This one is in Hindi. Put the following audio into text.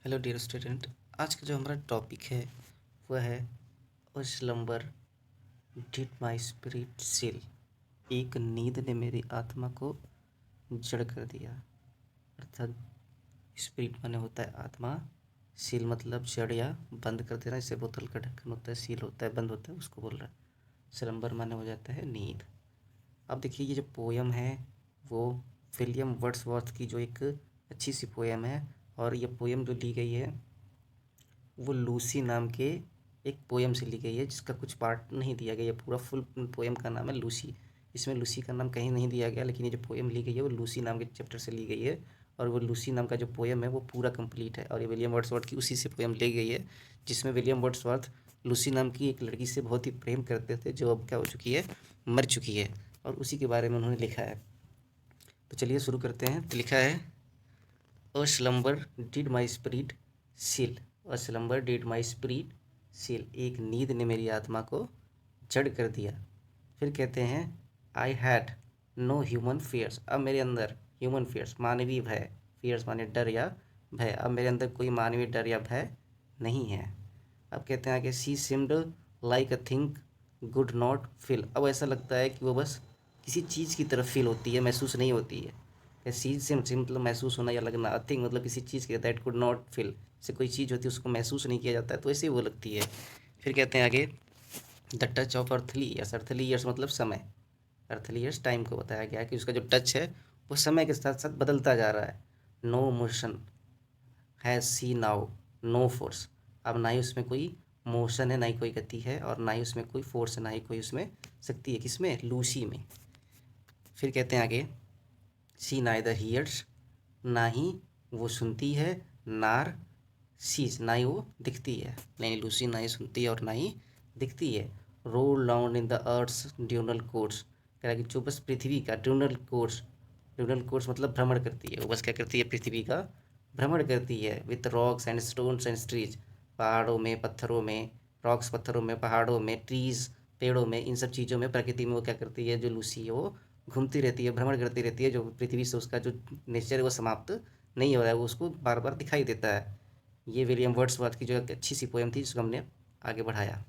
Hello dear student. आज का जो हमारा टॉपिक है वह है a slumber did my spirit seal. एक नींद ने मेरी आत्मा को जड़ कर दिया। अर्थात स्पिरिट माने होता है आत्मा, सील मतलब जड़ या बंद कर देना। जैसे बोतल का ढक्कन होता है, सील होता है, बंद होता है, उसको बोल रहा है। स्लम्बर माने हो जाता है नींद। अब देखिए ये जो पोयम है वो विलियम वर्ड्सवर्थ की जो एक अच्छी सी पोयम है, और ये पोयम जो ली गई है वो लूसी नाम के एक पोयम से ली गई है, जिसका कुछ पार्ट नहीं दिया गया है। पूरा फुल पोयम का नाम है लूसी। इसमें लूसी का नाम कहीं नहीं दिया गया, लेकिन ये जो पोयम ली गई है वो लूसी नाम के चैप्टर से ली गई है। और वो लूसी नाम का जो पोयम है वो पूरा कंप्लीट है, और ये विलियम वर्ड्सवर्थ की उसी से पोयम ली गई है, जिसमें विलियम वर्ड्सवर्थ लूसी नाम की एक लड़की से बहुत ही प्रेम करते थे, जो अब क्या हो चुकी है, मर चुकी है, और उसी के बारे में उन्होंने लिखा है। तो चलिए शुरू करते हैं। तो लिखा है, a slumber did my spirit seal. A slumber did my spirit seal. एक नींद ने मेरी आत्मा को जड़ कर दिया। फिर कहते हैं, I had no human fears. अब मेरे अंदर ह्यूमन फियर्स मानवीय भय, फियर्स माने डर या भय, अब मेरे अंदर कोई मानवीय डर या भय नहीं है। अब कहते हैं आगे, she seemed like a thing could not feel. अब ऐसा लगता है कि वो बस किसी चीज़ की तरफ फील होती है, महसूस नहीं होती है। सीज से मतलब महसूस होना या लगना, थिंग मतलब किसी चीज़ की, दैट कुड नॉट फील, जैसे कोई चीज़ होती है उसको महसूस नहीं किया जाता है, तो ऐसे ही वो लगती है। फिर कहते हैं आगे, the touch of earthly years. Earthly years मतलब समय, अर्थली ईयर्स टाइम को बताया गया है कि उसका जो टच है वो समय के साथ साथ बदलता जा रहा है। No motion has she now no force. अब ना ही उसमें कोई मोशन है, ना ही कोई गति है, और ना ही उसमें कोई फोर्स है, ना ही कोई उसमें शक्ति है। किसमें? लूसी में। फिर कहते हैं आगे, सी नाइदर हियर्स, ना ही वो सुनती है, नार सीज, ना ही वो दिखती है। नहीं, लूसी ना ही सुनती है और ना ही दिखती है। Roll down in the earth's diurnal course. कह रहा है कि जो बस पृथ्वी का ड्यूनल कोर्स, ड्यूनल कोर्स मतलब भ्रमण करती है, वो बस क्या करती है, पृथ्वी का भ्रमण करती है। With rocks and stones and trees, पहाड़ों में, पत्थरों में, रॉक्स पत्थरों में, पहाड़ों में, ट्रीज पेड़ों में, इन सब चीज़ों में, प्रकृति में वो क्या करती है, जो लूसी है वो घूमती रहती है, भ्रमण करती रहती है। जो पृथ्वी से उसका जो नेचर है वो समाप्त नहीं हो रहा है, वो उसको बार बार दिखाई देता है। ये विलियम वर्ड्सवर्थ की जो एक अच्छी सी पोएम थी, जिसको हमने आगे बढ़ाया।